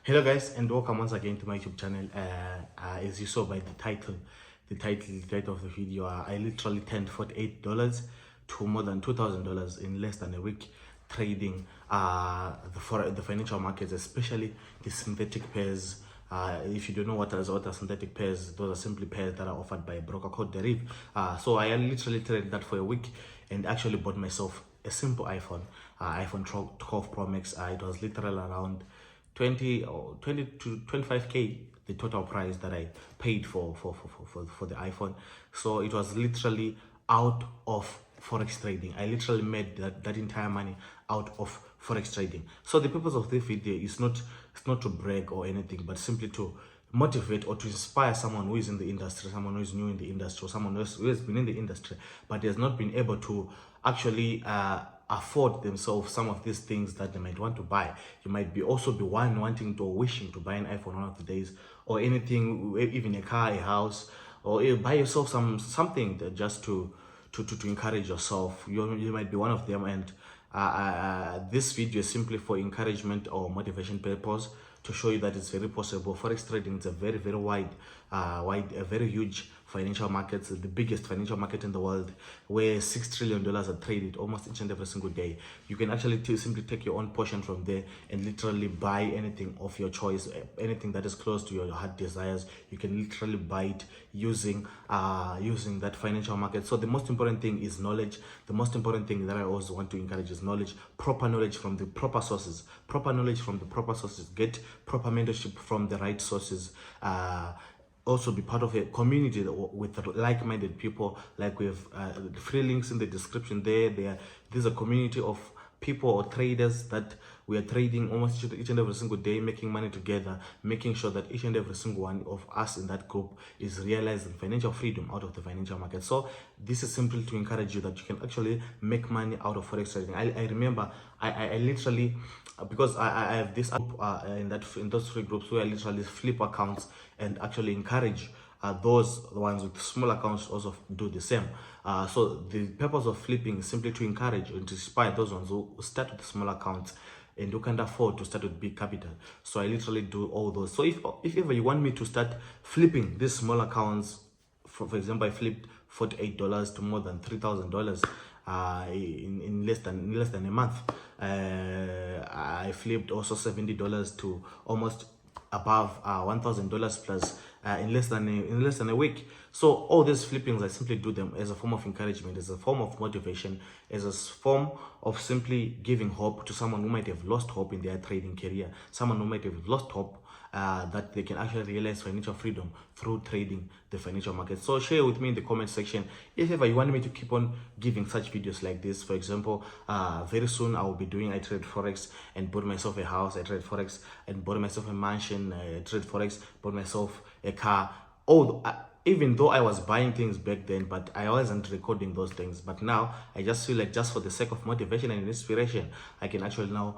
Hello guys, and welcome once again to my YouTube channel. As you saw by the title of the video, I literally turned $48 to more than $2,000 in less than a week trading the financial markets, especially the synthetic pairs. If you don't know what are synthetic pairs, those are simply pairs that are offered by a broker called Deriv. So I literally traded that for a week and actually bought myself a simple iPhone 12 Pro Max. It was literally around 20 or 20 to 25k, the total price that I paid for the iPhone. So it was literally out of Forex trading. I literally made that entire money out of Forex trading. So the purpose of this video is not to brag or anything, but simply to motivate or to inspire someone who is in the industry, someone who is new in the industry, or someone who has been in the industry but has not been able to actually afford themselves some of these things that they might want to buy. You might be also be one wanting to or wishing to buy an iPhone one of the days, or anything, even a car, a house, or buy yourself something that just to encourage yourself. You might be one of them, and this video is simply for encouragement or motivation purpose, to show you that it's very possible. Forex trading is a very wide, a very huge financial market, the biggest financial market in the world, where $6 trillion are traded almost each and every single day. You can actually simply take your own portion from there and literally buy anything of your choice, anything that is close to your heart desires. You can literally buy it using that financial market. So the most important thing is knowledge. The most important thing that I always want to encourage is knowledge, proper knowledge from the proper sources, get proper mentorship from the right sources. Also be part of a community with like-minded people. Like we have free links in the description there's a community of people or traders that we are trading almost each and every single day, making money together, making sure that each and every single one of us in that group is realizing financial freedom out of the financial market. So this is simply to encourage you that you can actually make money out of Forex trading. I remember I literally, because I have this group in those three groups where I literally flip accounts and actually encourage those ones with small accounts also do the same. So the purpose of flipping is simply to encourage and to inspire those ones who start with small accounts and who can't afford to start with big capital. So I literally do all those. So if ever you want me to start flipping these small accounts, for example, I flipped $48 to more than $3,000 in less than a month. I flipped also $70 to almost above $1,000 plus in less than a week. So all these flippings, I simply do them as a form of encouragement, as a form of motivation, as a form of simply giving hope to someone who might have lost hope in their trading career, someone who might have lost hope that they can actually realize financial freedom through trading the financial market. So share with me in the comment section if ever you want me to keep on giving such videos like this. For example, very soon I will be doing I trade Forex and bought myself a house, I trade Forex and bought myself a mansion, I trade Forex, bought myself a car. Even though I was buying things back then, but I wasn't recording those things. But now I just feel like, just for the sake of motivation and inspiration, I can actually now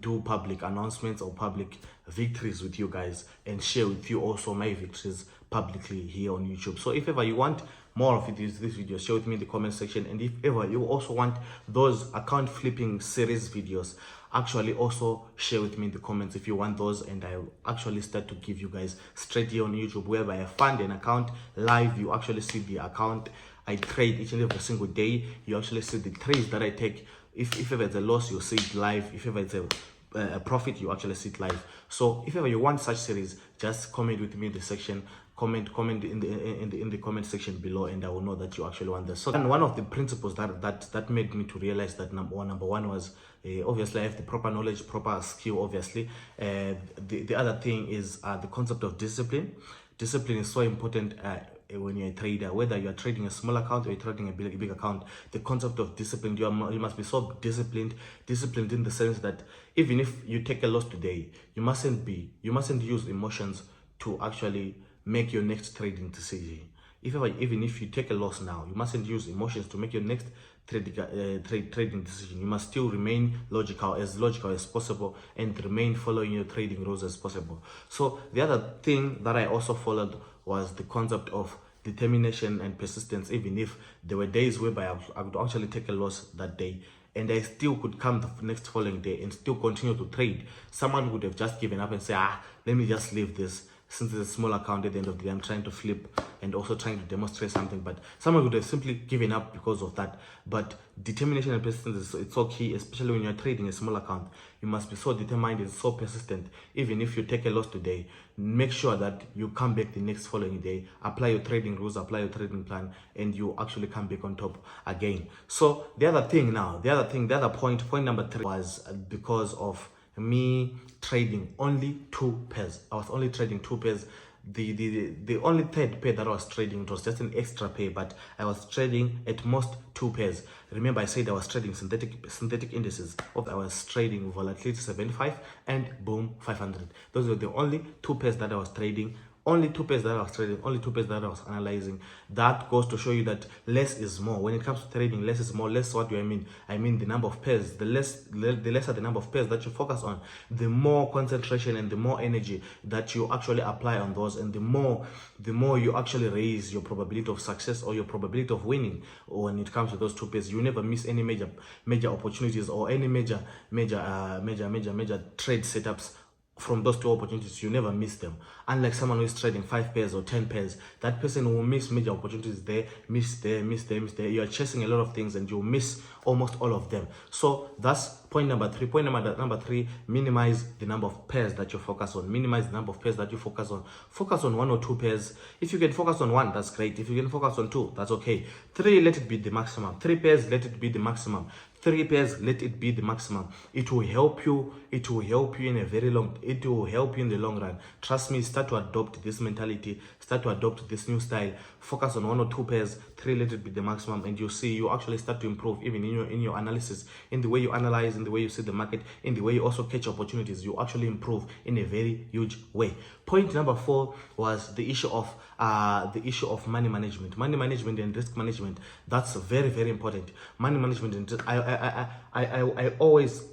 do public announcements or public victories with you guys and share with you also my victories publicly here on YouTube. So if ever you want more of this video, share with me in the comment section. And if ever you also want those account flipping series videos, actually also share with me in the comments if you want those, and I'll actually start to give you guys straight here on YouTube, whereby I fund an account live. You actually see the account I trade each and every single day. You actually see the trades that I take. If ever it's a loss, you'll see it live. If ever it's a profit, you actually see it live. So if ever you want such series, just comment with me in the section. Comment in the comment section below, and I will know that you actually want this. So and one of the principles that made me to realize that number one was obviously I have the proper knowledge, proper skill. Obviously, the other thing is the concept of discipline. Discipline is so important when you're a trader, whether you're trading a small account or you're trading a big account. The concept of discipline, you must be so disciplined in the sense that even if you take a loss today, you mustn't use emotions to actually make your next trading decision. Even if you take a loss now, you mustn't use emotions to make your next trading decision. You must still remain logical as possible, and remain following your trading rules as possible. So the other thing that I also followed was the concept of determination and persistence. Even if there were days whereby I would actually take a loss that day, and I still could come the next following day and still continue to trade. Someone would have just given up and say, let me just leave this, since it's a small account. At the end of the day, I'm trying to flip and also trying to demonstrate something. But someone would have simply given up because of that. But determination and persistence it's so key, especially when you're trading a small account. You must be so determined and so persistent. Even if you take a loss today, make sure that you come back the next following day, apply your trading rules, apply your trading plan, and you actually come back on top again. So the other point number 3 was because of me trading only 2 pairs. I was only trading 2 pairs. The only third pair that I was trading, it was just an extra pair, but I was trading at most 2 pairs. Remember, I said I was trading synthetic indices. I was trading volatility 75 and boom 500. Those were the only 2 pairs that I was trading. Only 2 pairs that I was trading, only 2 pairs that I was analyzing. That goes to show you that less is more. When it comes to trading, less is more. Less, what do I mean? I mean the number of pairs. The lesser the number of pairs that you focus on, the more concentration and the more energy that you actually apply on those, and the more you actually raise your probability of success or your probability of winning when it comes to those 2 pairs. You never miss any major opportunities or any major trade setups. From those 2 opportunities, you never miss them. Unlike someone who is trading 5 pairs or 10 pairs, that person will miss major opportunities there, miss there. You are chasing a lot of things and you miss almost all of them. So that's point number 3. Point number 3, minimize the number of pairs that you focus on. Minimize the number of pairs that you focus on. Focus on 1 or 2 pairs. If you can focus on 1, that's great. If you can focus on 2, that's okay. 3, let it be the maximum. 3 pairs, let it be the maximum. 3 pairs, let it be the maximum. It will help you. It will help you it will help you in the long run. Trust me, start to adopt this mentality, start to adopt this new style. Focus on 1 or 2 pairs, 3 let it be the maximum, and you'll see you actually start to improve even in your analysis, in the way you analyze, in the way you see the market, in the way you also catch opportunities. You actually improve in a very huge way. Point number 4 was the issue of money management. Money management and risk management. That's very, very important. Money management and I always,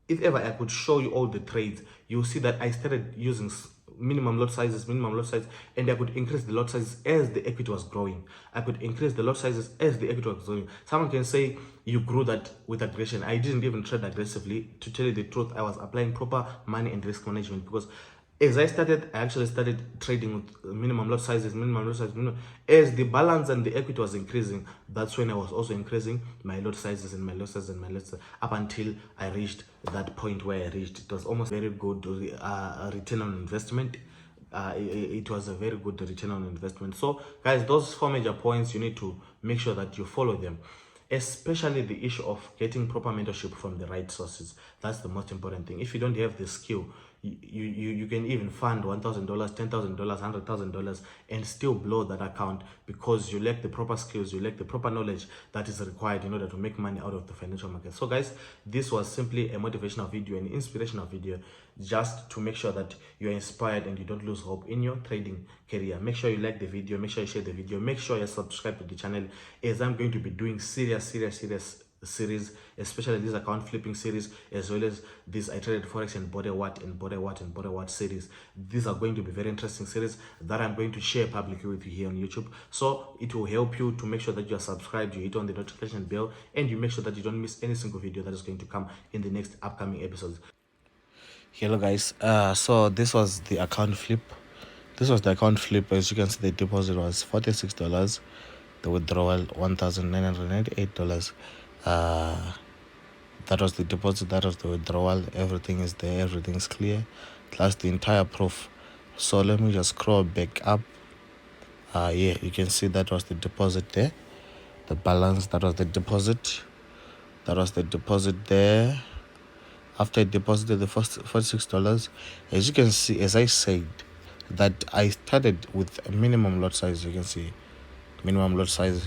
if ever I could show you all the trades, you'll see that I started using minimum lot sizes, and I could increase the lot sizes as the equity was growing. I could increase the lot sizes as the equity was growing. Someone can say you grew that with aggression. I didn't even trade aggressively. To tell you the truth, I was applying proper money and risk management, because as I actually started trading with minimum lot sizes, as the balance and the equity was increasing. That's when I was also increasing my lot sizes and my losses up until I reached that point where I reached. It was almost very good return on investment. It was a very good return on investment. So guys, those 4 major points, you need to make sure that you follow them. Especially the issue of getting proper mentorship from the right sources. That's the most important thing. If you don't have the skill, you can even fund $1,000, $10,000, $100,000 and still blow that account, because you lack the proper skills, you lack the proper knowledge that is required in order to make money out of the financial market. So guys, this was simply a motivational video, an inspirational video, just to make sure that you're inspired and you don't lose hope in your trading career. Make sure you like the video, make sure you share the video, make sure you subscribe to the channel, as I'm going to be doing serious series, especially this account flipping series, as well as this I traded Forex and Border What series. These are going to be very interesting series that I'm going to share publicly with you here on YouTube. So it will help you to make sure that you are subscribed, you hit on the notification bell, and you make sure that you don't miss any single video that is going to come in the next upcoming episodes. Hello guys, so this was the account flip. As you can see, the deposit was $46, the withdrawal $1,998. That was the deposit, that was the withdrawal. Everything is there, everything's clear, plus the entire proof. So let me just scroll back up. Yeah, you can see that was the deposit there, the balance. That was the deposit there. After I deposited the first $46, as you can see, as I said, that I started with a minimum lot size. You can see minimum lot sizes,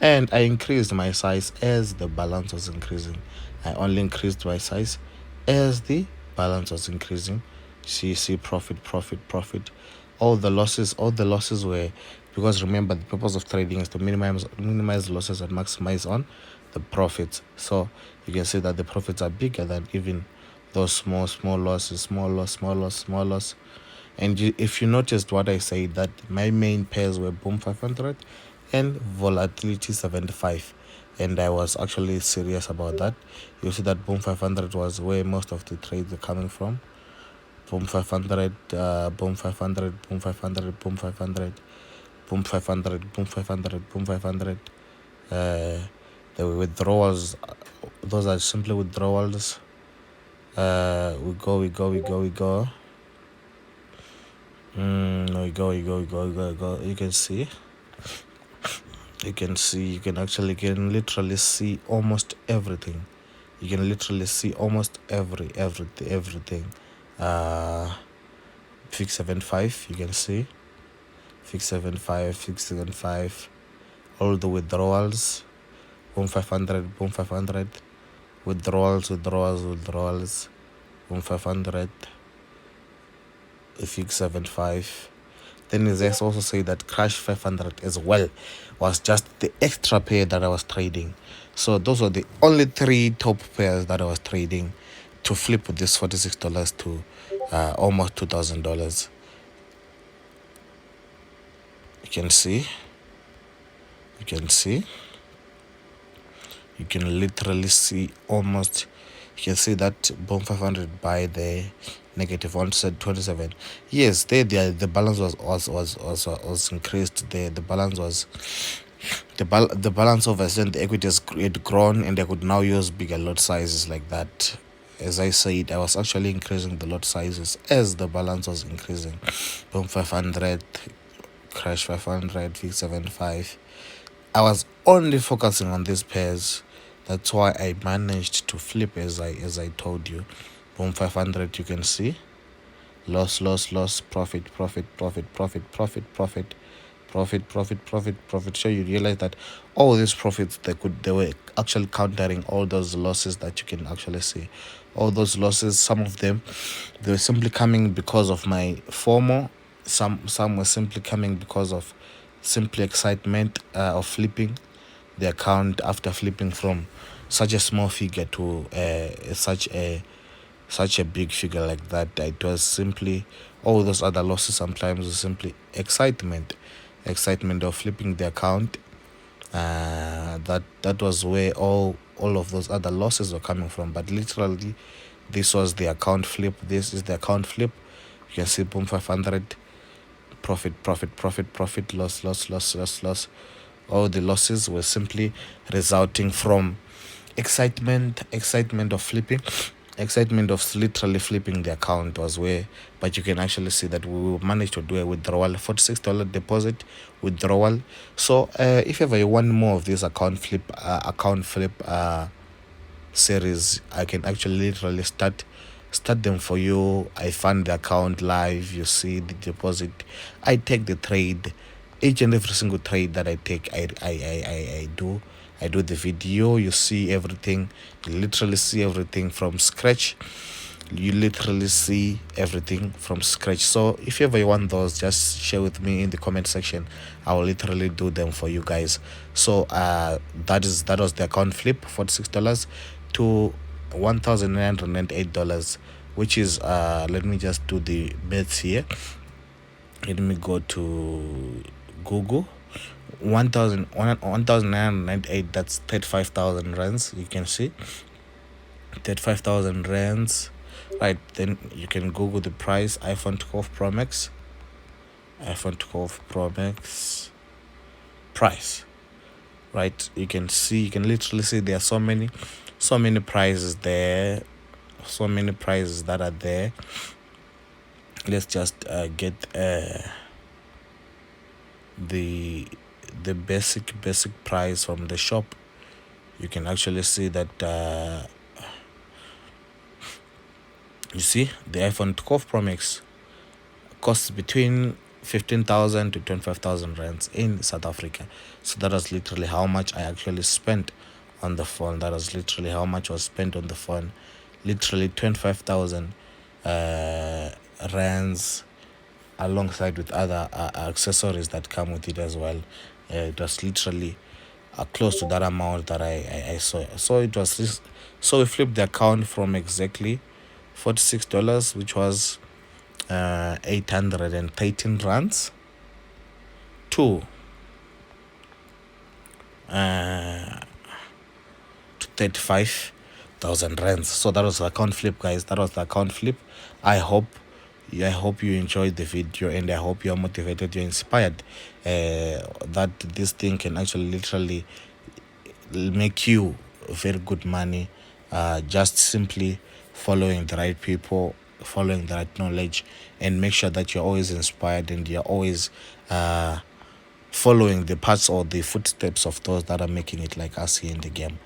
and I increased my size as the balance was increasing. I only increased my size as the balance was increasing. See profit. All the losses were, because remember, the purpose of trading is to minimize losses and maximize on the profits. So you can see that the profits are bigger than even those small losses, small loss. And if you noticed what I said, that my main pairs were boom 500 and volatility 75. and I was actually serious about that. You see that boom 500 was where most of the trades are coming from. Boom 500, boom 500, boom 500, boom 500, boom 500, boom 500, boom 500. The withdrawals, those are simply withdrawals. We go. We go. We go. You can see. You can literally see almost everything. You can literally see almost everything. Fix 75. You can see fix 75. All the withdrawals. Boom 500. Boom 500. Withdrawals. Boom 500. Fix 75. Then there's also say that crash 500 as well was just the extra pair that I was trading. So those were the only 3 top pairs that I was trading to flip with this $46 to almost $2,000. You can see. You can literally see almost. You can see that boom 500 by the negative 127. Yes, the balance was increased. The balance was the balance of the equity had grown, and I could now use bigger lot sizes like that. As I said, I was actually increasing the lot sizes as the balance was increasing. Boom 500, crash 500, fix 75. I was only focusing on these pairs. That's why I managed to flip as I told you. Boom 500, you can see. Loss, profit. So you realize that all these profits they were actually countering all those losses that you can actually see. All those losses, some of them they were simply coming because of my FOMO. Some were simply coming because of simply excitement of flipping the account after flipping from such a small figure to such a big figure like that. It was simply all those other losses sometimes was simply excitement of flipping the account. That was where all of those other losses were coming from. But literally, this was the account flip. This is the account flip. You can see boom 500, profit, loss. All the losses were simply resulting from excitement of flipping. Excitement of literally flipping the account was where, but you can actually see that we managed to do a withdrawal, $46 deposit withdrawal. So if ever you want more of this account flip series, I can actually literally start them for you. I fund the account live. You see the deposit. I take the trade. Each and every single trade that I take, I do the video. You see everything. You literally see everything from scratch. You literally see everything from scratch. So if ever you want those, just share with me in the comment section. I will literally do them for you guys. So that was the account flip, $46 to $1,908, which is let me just do the maths here. Let me go to Google. 1,998, that's 35,000 rands. You can see 35,000 rands, right? Then you can Google the price. iPhone 12 Pro Max price, right? You can literally see there are so many prizes there, that are there. Let's just get the basic price from the shop. You can actually see that you see the iPhone 12 Pro Max costs between 15,000 to 25,000 rands in South Africa. So that was literally how much I actually spent on the phone. That was literally how much was spent on the phone. Literally 25,000 rands, alongside with other accessories that come with it as well. It was literally close to that amount that I saw. So it was so we flipped the account from exactly $46, which was 813 rands, to 35,000 rands. So that was the account flip, guys. That was the account flip. I hope you enjoyed the video, and I hope you're motivated, you're inspired, that this thing can actually literally make you very good money, just simply following the right people, following the right knowledge, and make sure that you're always inspired and you're always following the paths or the footsteps of those that are making it like us here in the game.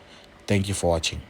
Thank you for watching.